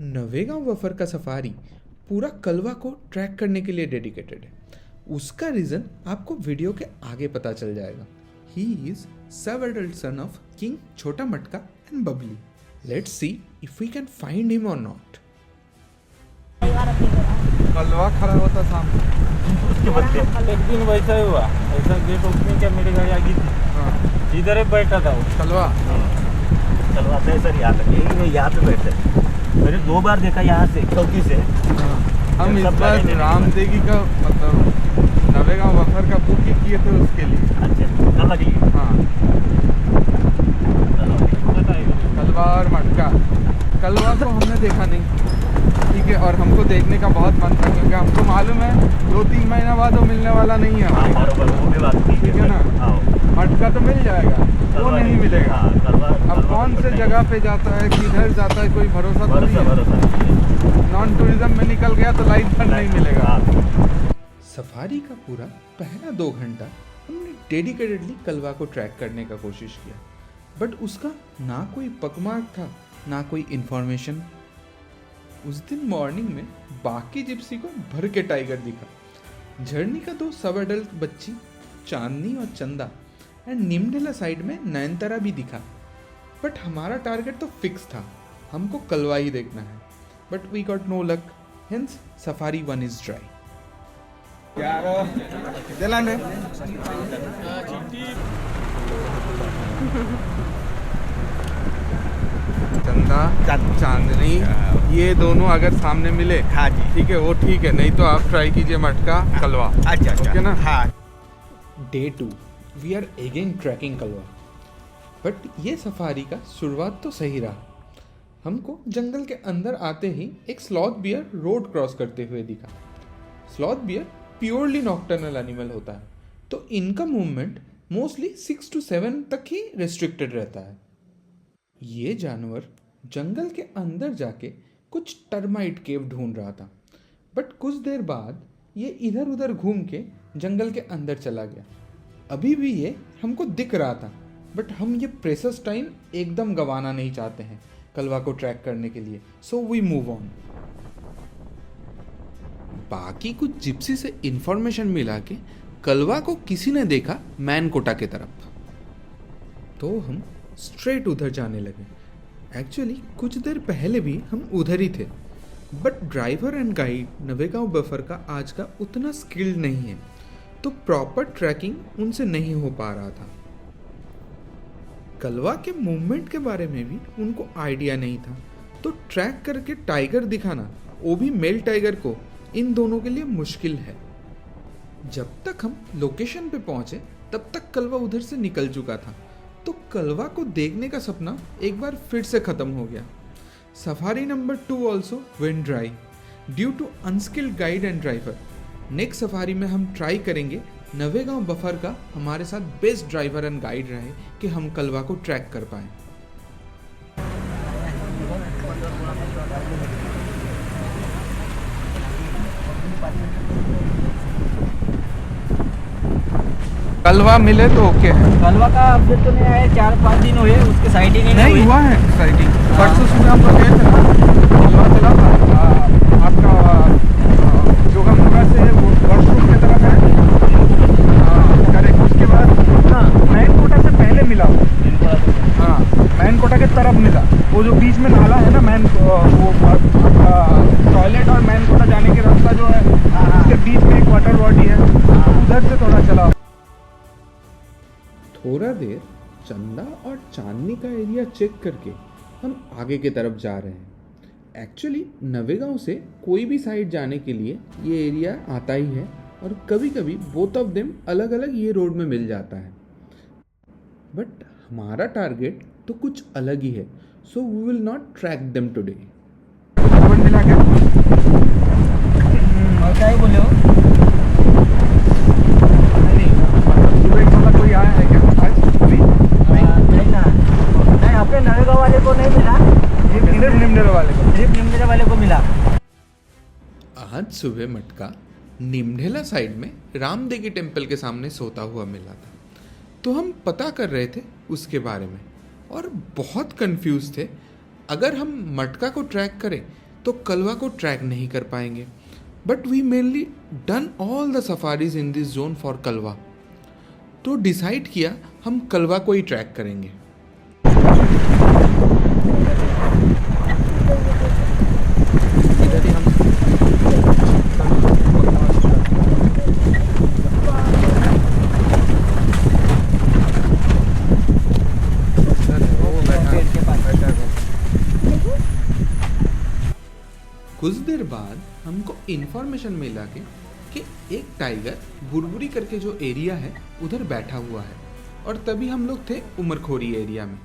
Navegaon buffer का safari पूरा कलवा को ट्रैक करने के लिए डेडिकेटेड है। उसका रीज़न आपको वीडियो के आगे पता चल जाएगा। He is sub adult son of king Chhota Matka and Babli. Let's see if we can find him और नॉट। कलवा खड़ा होता सामने, उसके बदले एक दिन वैसा ही हुआ। ऐसा गेट ओपनिंग क्या मेरी गाड़ी आगे थी, इधर ही बैठा था वो कलवा। चलवा था सर यहाँ तक, यही मैं यहाँ पे बैठा। मैंने 2 बार देखा यहाँ से चौकी से। हम इस बार रामदेगी का मतलब नवेगांव बफर का बुकिंग किए थे उसके लिए। अच्छा कल लगी। हाँ कलवा और मटका। कलवा को हमने देखा नहीं, ठीक है, और हमको देखने का बहुत मन था क्योंकि हमको मालूम है 2-3 महीना बाद वो मिलने वाला नहीं है हमारे। बराबर, वो भी बात ठीक है ना। मटका तो मिल जाएगा, वो नहीं मिलेगा। अब कौन से जगह पे जाता है, किधर जाता है, कोई भरोसा तो नहीं है। नॉन टूरिज्म में निकल गया तो लाइफ भर नहीं मिलेगा। सफारी का पूरा पहला 2 घंटा हमने डेडिकेटेडली कलवा को ट्रैक करने का कोशिश किया, बट उसका ना कोई पकमार्क था ना कोई इन्फॉर्मेशन। उस दिन मॉर्निंग में बाकी जिप्सी को भर के टाइगर दिखा। झरनी का 2 सब एडल्ट बच्ची चांदनी और चंदा एंड निमडेला साइड में नयनतारा भी दिखा। बट हमारा टारगेट तो फिक्स था, हमको कलवा ही देखना है। But we got no luck, hence safari 1 is dry. Chanda Chandni ये दोनों अगर सामने मिले, हाँ जी, ठीक है, वो ठीक है, नहीं तो आप ट्राई कीजिए मटका कलवा। अच्छा ओके ना। हाँ। Day 2 we are again tracking Kalwa. But ये सफारी का शुरुआत तो सही रहा। हमको जंगल के अंदर आते ही एक स्लॉथ बियर रोड क्रॉस करते हुए दिखा। Sloth bear purely nocturnal animal होता है, तो इनका मूवमेंट मोस्टली 6 to 7 तक ही रेस्ट्रिक्टेड रहता है। ये जानवर जंगल के अंदर जाके कुछ टर्माइट केव ढूंढ रहा था, बट कुछ देर बाद ये इधर उधर घूम के जंगल के अंदर चला गया। अभी भी ये हमको दिख रहा था, बट हम ये प्रेशस टाइम एकदम गंवाना नहीं चाहते हैं कलवा को ट्रैक करने के लिए, सो वी मूव ऑन। बाकी कुछ जिप्सी से इंफॉर्मेशन मिला के कलवा को किसी ने देखा मैनकोटा के तरफ, तो हम स्ट्रेट उधर जाने लगे। एक्चुअली कुछ देर पहले भी हम उधर ही थे, but driver and guide Navegaon buffer का आज का उतना स्किल्ड नहीं है, तो प्रॉपर ट्रैकिंग उनसे नहीं हो पा रहा था। कलवा के मूवमेंट के बारे में भी उनको आइडिया नहीं था, तो ट्रैक करके टाइगर दिखाना, वो भी मेल टाइगर को, इन दोनों के लिए मुश्किल है। जब तक हम लोकेशन पे पहुंचे तब तक कलवा उधर से निकल चुका था, तो कलवा को देखने का सपना एक बार फिर से खत्म हो गया। Safari number 2 also went dry due to unskilled guide and driver. Next safari में हम ट्राई करेंगे नवेगांव बफर का हमारे साथ बेस्ट ड्राइवर एंड गाइड रहे कि हम कलवा को ट्रैक कर पाएं। कलवा मिले तो ओके है। कलवा का अपडेट तो नहीं आया, 4-5 दिन हुए उसके साइटिंग ही नहीं हुआ है साइटिंग। परसों सुबह हम लोग गए थे ना, कलवा चला था आपका जोगमनगर से वो वॉशरूम की तरफ है। हाँ करेक्ट। उसके बाद हाँ मैनकोटा से पहले मिला वो। हाँ मैनकोटा के तरफ मिला, वो जो बीच में नाला है ना, वो टॉयलेट और मैनकोटा जाने के रास्ता जो है उसके बीच में एक वाटर बॉडी है, उधर से थोड़ा चला। थोड़ा देर चंदा और चांदनी का एरिया चेक करके हम आगे की तरफ जा रहे हैं। एक्चुअली नवेगांव से कोई भी साइड जाने के लिए ये एरिया आता ही है, और कभी कभी बोथ ऑफ देम अलग अलग ये रोड में मिल जाता है। बट हमारा टारगेट तो कुछ अलग ही है, so we will not track them today. मिला क्या? और क्या ही बोले हो? कोई आया है क्या आज? नहीं ना, नहीं अपने नवेगांव वाले को नहीं मिला, सिर्फ निमडेला वाले को। सिर्फ निमडेला वाले को मिला। आज सुबह मटका निमडेला साइड में रामदेगी टेम्पल के सामने सोता हुआ मिला था, तो हम पता कर रहे थे उसके बारे में और बहुत कंफ्यूज थे। अगर हम मटका को ट्रैक करें तो तो कलवा को ट्रैक नहीं कर पाएंगे, but we mainly done all the safaris in this zone for Kalwa. तो डिसाइड किया हम कलवा को ही ट्रैक करेंगे। इधर ही हम कुछ देर बाद हमको इन्फॉर्मेशन मिला कि एक टाइगर बुरबुरी करके जो एरिया है उधर बैठा हुआ है, और तभी हम लोग थे उमरखोरी एरिया में।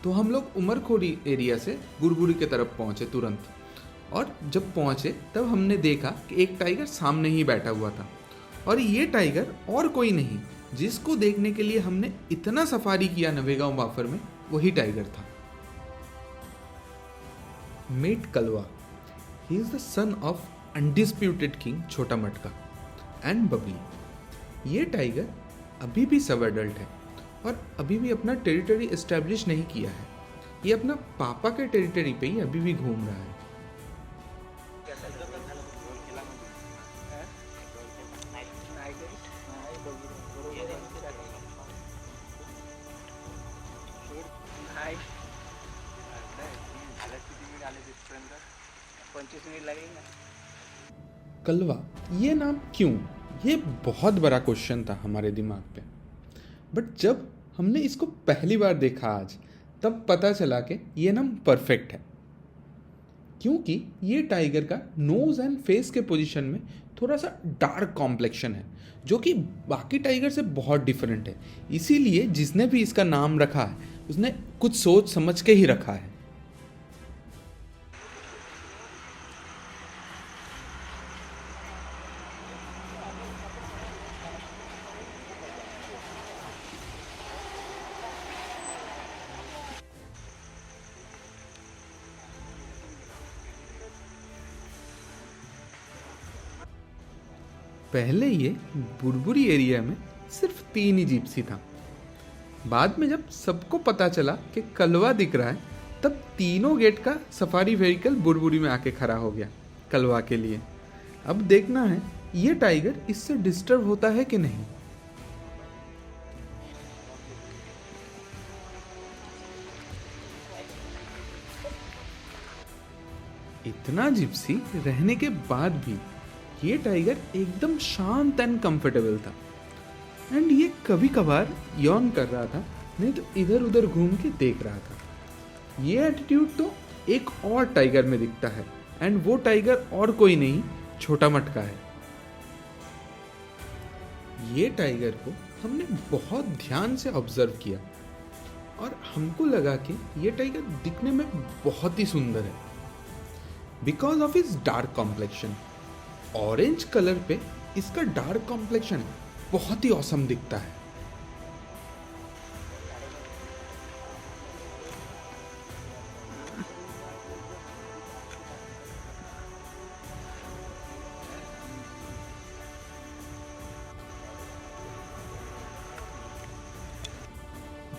तो हम लोग उमरखोरी एरिया से बुरबुरी की तरफ पहुंचे तुरंत, और जब पहुंचे तब हमने देखा कि एक टाइगर सामने ही बैठा हुआ था, और ये टाइगर और कोई नहीं, जिसको देखने के लिए हमने इतना सफारी किया नवेगांव बाफर में, वही टाइगर था। Meet Kalwa. He is the son of undisputed king छोटा मटका एंड बबली। ये टाइगर अभी भी सब एडल्ट है और अभी भी अपना टेरिटरी एस्टेब्लिश नहीं किया है। ये अपना पापा के टेरिटरी पे ही अभी भी घूम रहा है। कलवा ये नाम क्यों, ये बहुत बड़ा क्वेश्चन था हमारे दिमाग पे। बट जब हमने इसको पहली बार देखा आज, तब पता चला कि ये नाम परफेक्ट है, क्योंकि ये टाइगर का नोज एंड फेस के पोजीशन में थोड़ा सा डार्क कॉम्प्लेक्शन है, जो कि बाकी टाइगर से बहुत डिफरेंट है। इसीलिए जिसने भी इसका नाम रखा है उसने कुछ सोच समझ के ही रखा है। पहले ये बुरबुरी एरिया में सिर्फ 3 ही जिप्सी था। बाद में जब सबको पता चला कि कलवा दिख रहा है, तब तीनों गेट का सफारी व्हीकल बुरबुरी में आके खड़ा हो गया कलवा के लिए। अब देखना है ये टाइगर इससे डिस्टर्ब होता है कि नहीं। इतना जिप्सी रहने के बाद भी ये टाइगर एकदम शांत एंड कंफर्टेबल था, एंड ये कभी कभार यॉन कर रहा था, नहीं तो इधर उधर घूम के देख रहा था। ये एटीट्यूड तो एक और टाइगर में दिखता है, एंड वो टाइगर और कोई नहीं, छोटा मटका है। ये टाइगर को हमने बहुत ध्यान से ऑब्जर्व किया और हमको लगा कि ये टाइगर दिखने में बहुत ही सुंदर है, because of its dark complexion. Orange colour पे इसका डार्क कॉम्प्लेक्शन बहुत ही ऑसम दिखता है।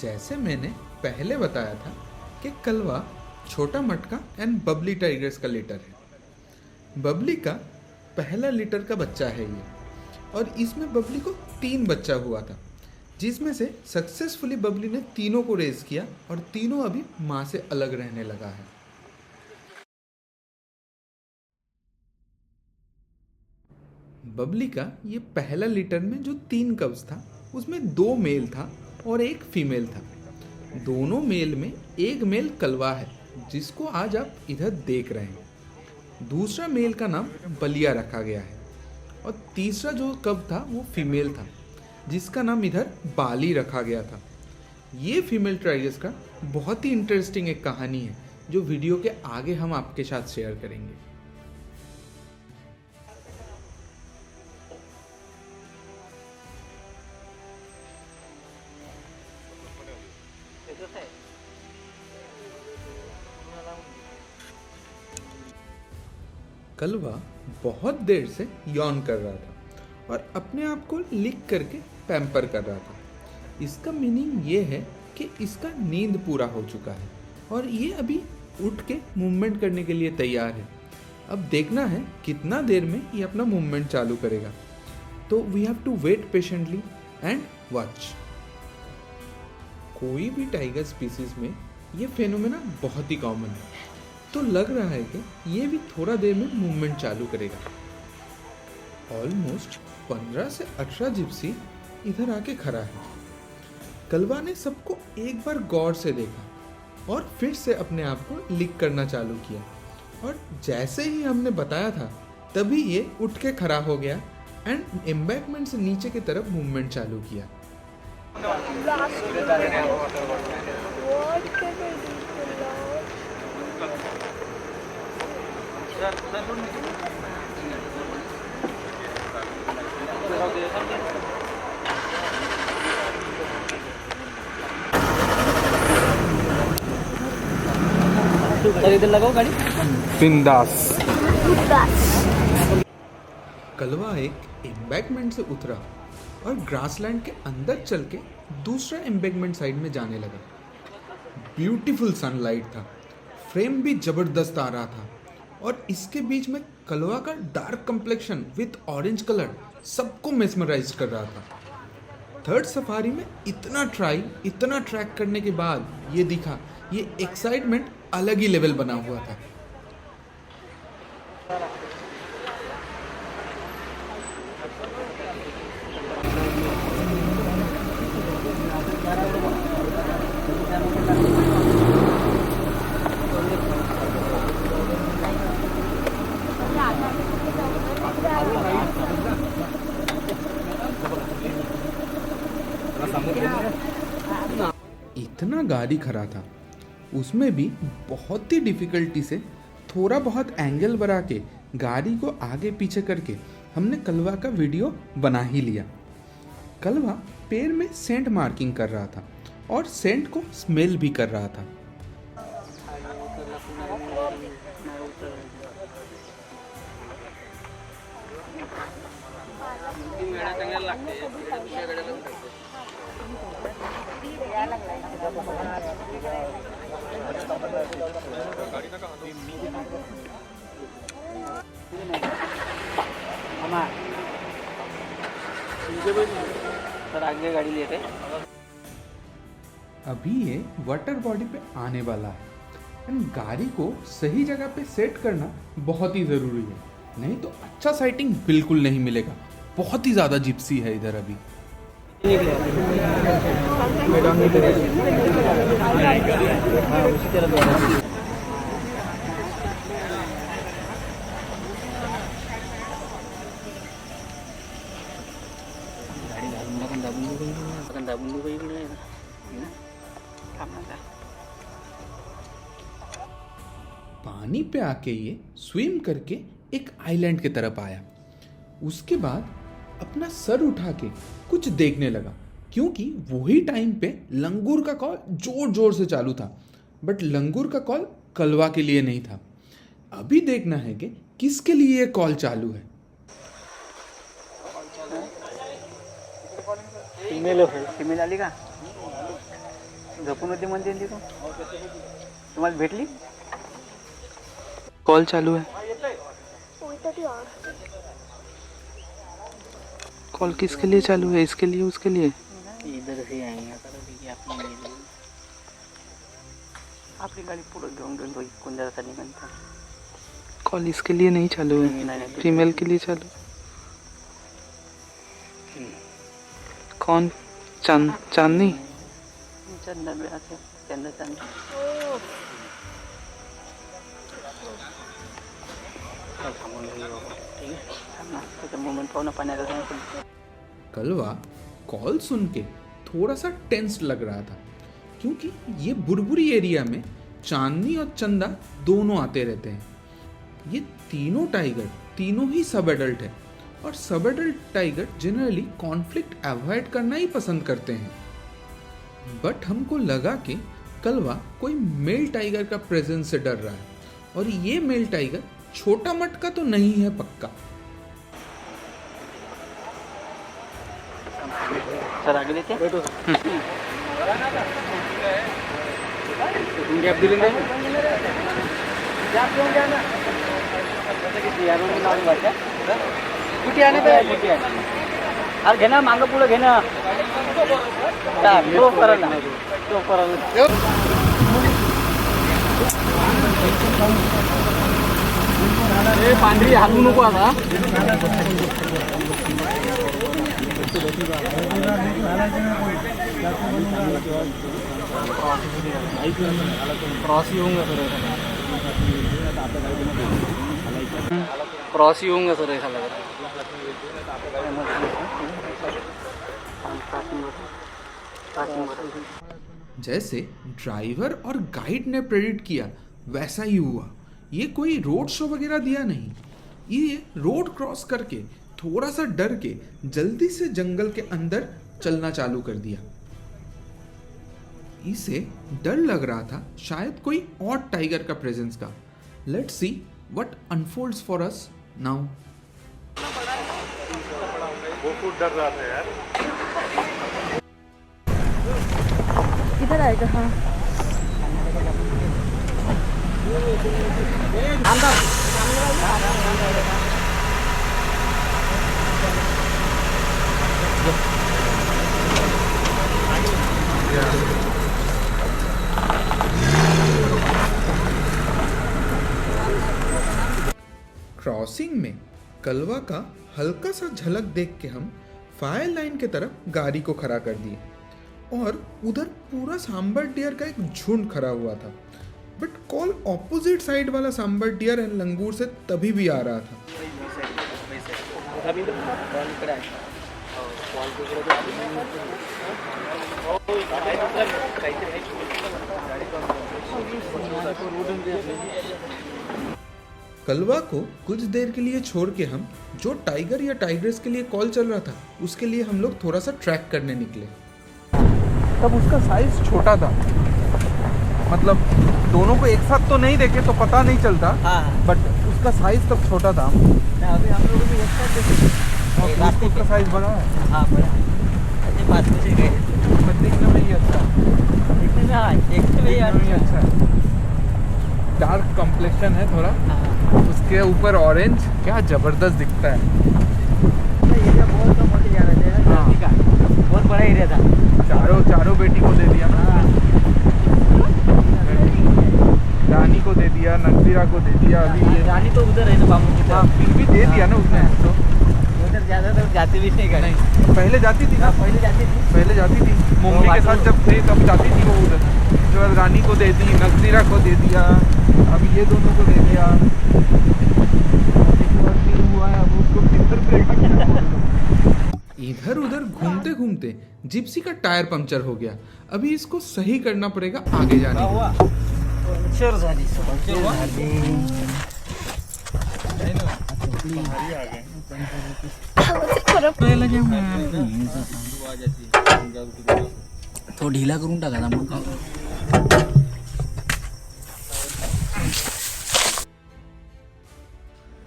जैसे मैंने पहले बताया था कि कलवा छोटा मटका एंड बबली टाइगर्स का लिटर है। बबली का पहला लिटर का बच्चा है ये, और इसमें बबली को 3 बच्चा हुआ था, जिसमें से सक्सेसफुली बबली ने तीनों को रेज किया और तीनों अभी माँ से अलग रहने लगा है। बबली का ये पहला लिटर में जो 3 कब्स था, उसमें 2 मेल था और 1 फीमेल था। दोनों मेल में एक मेल कलवा है, जिसको आज आप इधर देख रहे हैं। दूसरा मेल का नाम बलिया रखा गया है, और तीसरा जो कब था वो फीमेल था, जिसका नाम इधर बाली रखा गया था। ये फीमेल टाइगर्स का बहुत ही इंटरेस्टिंग एक कहानी है, जो वीडियो के आगे हम आपके साथ शेयर करेंगे। कलवा बहुत देर से यॉन कर रहा था और अपने आप को लिक करके पैम्पर कर रहा था। इसका मीनिंग ये है कि इसका नींद पूरा हो चुका है और ये अभी उठ के मूवमेंट करने के लिए तैयार है। अब देखना है कितना देर में ये अपना मूवमेंट चालू करेगा। तो we have to wait patiently and watch. कोई भी टाइगर स्पीसीज में ये फेनोमेना बहुत ही कॉमन है, तो लग रहा है कि ये भी थोड़ा देर में मूवमेंट चालू करेगा। ऑलमोस्ट 15 से 18 जिप्सी इधर आके खड़ा है। कलवा ने सबको एक बार गौर से देखा और फिर से अपने आप को लिक करना चालू किया, और जैसे ही हमने बताया था तभी ये उठ के खड़ा हो गया एंड एम्बैंकमेंट से नीचे की तरफ मूवमेंट चालू किया। इधर लगाओ गाड़ी। बिंदास। कलवा एक एम्बैंकमेंट से उतरा और ग्रासलैंड के अंदर चल के दूसरा एम्बैंकमेंट साइड में जाने लगा। ब्यूटीफुल सनलाइट था, फ्रेम भी जबरदस्त आ रहा था, और इसके बीच में कलवा का dark complexion with orange colour सबको मेस्मराइज कर रहा था। थर्ड सफारी में इतना ट्रैक करने के बाद ये दिखा, ये एक्साइटमेंट अलग ही लेवल बना हुआ था। इतना गाड़ी खड़ा था, उसमें भी बहुत ही डिफिकल्टी से थोड़ा बहुत एंगल बढ़ा के गाड़ी को आगे पीछे करके हमने कलवा का वीडियो बना ही लिया। कलवा पैर में सेंट मार्किंग कर रहा था और सेंट को स्मेल भी कर रहा था। सर आगे गाड़ी लेते। अभी ये वाटर बॉडी पे आने वाला है एंड गाड़ी को सही जगह पे सेट करना बहुत ही ज़रूरी है, नहीं तो अच्छा साइटिंग बिल्कुल नहीं मिलेगा। बहुत ही ज़्यादा जिप्सी है इधर अभी। पानी पे आके ये स्विम करके एक आइलैंड की तरफ आया। उसके बाद अपना सर उठा के कुछ देखने लगा, क्योंकि वही टाइम पे लंगूर का कॉल जोर जोर से चालू था, बट लंगूर का कॉल कलवा के लिए नहीं था। अभी देखना है कि किसके लिए ये कॉल चालू है। फीमेल आली का? झोपून होती म्हणते ती तू? तुम्हाला भेटली? कॉल चालू है। कॉल किसके लिए चालू है? इसके लिए, उसके लिए? इधर से आएंगे आपली गाड़ी पुढे घेऊन घेऊन कोण जरा निघता। कॉल इसके लिए नहीं चालू है, फीमेल के लिए चालू। कौन? चांदनी? चंदा भी आते, चंदा चांदनी। कलवा कॉल सुन के थोड़ा सा टेंस लग रहा था, क्योंकि ये बुरबुरी एरिया में चांदनी और चंदा दोनों आते रहते हैं। ये तीनों टाइगर तीनों ही सब एडल्ट है, और सब adult tiger generally conflict avoid करना ही पसंद करते हैं। बट हमको लगा कि कलवा कोई मेल टाइगर का प्रेजेंस से डर रहा है, और ये मेल टाइगर छोटा मटका तो नहीं है पक्का। सर आगे लेते हैं। गैप दिले कुठे अरे घे ना मागं पुढं घे ना पांढरी हालू नको आता क्रॉस येऊंगा सर एखादा जैसे ड्राइवर और गाइड ने प्रेडिक्ट किया वैसा ही हुआ। ये कोई रोड शो वगैरह दिया नहीं, ये रोड क्रॉस करके थोड़ा सा डर के जल्दी से जंगल के अंदर चलना चालू कर दिया। इसे डर लग रहा था शायद कोई और टाइगर का प्रेजेंस का। Let's see what unfolds for us now. बहुत डर रहा था यार। इधर आएगा। हाँ क्रॉसिंग में कलवा का हल्का सा झलक देख के हम फायर लाइन की तरफ गाड़ी को खड़ा कर दिए और उधर पूरा सांबर डियर का एक झुंड खड़ा हुआ था। बट कॉल ऑपोजिट साइड वाला सांबर डियर एंड लंगूर से तभी भी आ रहा था। कलवा को कुछ देर के लिए छोड़ के हम जो टाइगर या टाइग्रेस के लिए कॉल चल रहा था उसके लिए हम लोग थोड़ा सा ट्रैक करने निकले। तब उसका साइज छोटा था, मतलब दोनों को एक साथ तो नहीं देखे तो पता नहीं चलता। हाँ। बट उसका साइज तब छोटा था। अभी हम लोग भी एक साथ उसका साइज बड़ा है। हाँ बड़ा। बात में से गए देखने में ही अच्छा है। देखने में हाँ देखने में ही अच्छा है। डार्क कॉम्प्लेक्शन है थोड़ा। हाँ। उसके ऊपर ऑरेंज क्या जबरदस्त दिखता है। एरिया बहुत कम होते जा रहे थे। हाँ। बहुत बड़ा एरिया था। चारों बेटी को दे दिया ना। रानी को दे दिया, नगदीरा को दे दिया। अभी रानी तो उधर है ना बाबू की। हाँ फिर भी दे दिया ना उसने। तो उधर ज़्यादातर जाती भी नहीं करनी। पहले जाती थी ना। पहले जाती थी मुंबई के साथ जब थे तब जाती थी वो उधर। उसके बाद रानी को दे दी, नगदीरा को दे दिया, अभी ये दोनों को दे दिया। हुआ है अब उसको इधर उधर घूमते घूमते जिप्सी का टायर पंक्चर हो गया। अभी इसको सही करना पड़ेगा आगे जाने के लिए। तो ढीला करून टाका ना मग।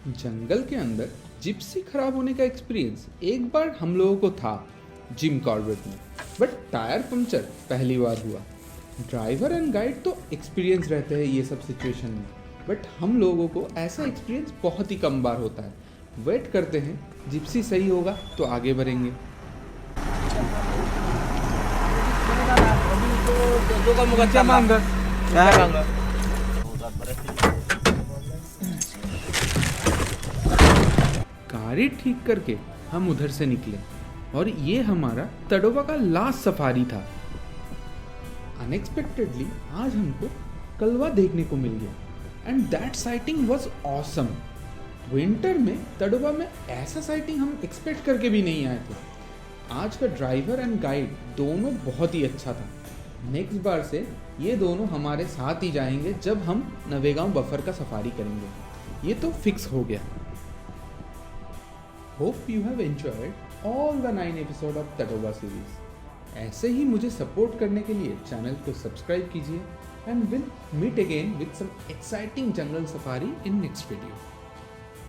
जंगल के अंदर जिप्सी खराब होने का एक्सपीरियंस एक बार हम लोगों को था जिम कॉर्बेट में, बट टायर पंक्चर पहली बार हुआ। ड्राइवर एंड गाइड तो एक्सपीरियंस रहते हैं ये सब सिचुएशन में, बट हम लोगों को ऐसा एक्सपीरियंस बहुत ही कम बार होता है। वेट करते हैं, जिप्सी सही होगा तो आगे बढ़ेंगे। गाड़ी ठीक करके हम उधर से निकले और ये हमारा तड़ोवा का लास्ट सफारी था। अनएक्सपेक्टेडली आज हमको कलवा देखने को मिल गया and that sighting was awesome. Winter में तड़ोवा में ऐसा साइटिंग हम एक्सपेक्ट करके भी नहीं आए थे। आज का ड्राइवर एंड गाइड दोनों बहुत ही अच्छा था। नेक्स्ट बार से ये दोनों हमारे साथ ही जाएंगे जब हम नवेगांव बफर का सफारी करेंगे। ये तो फिक्स हो गया। Hope you have enjoyed all the 9 episode of Tadoba series. ऐसे ही मुझे सपोर्ट करने के लिए चैनल को सब्सक्राइब कीजिए and will meet again with some exciting jungle safari in next video.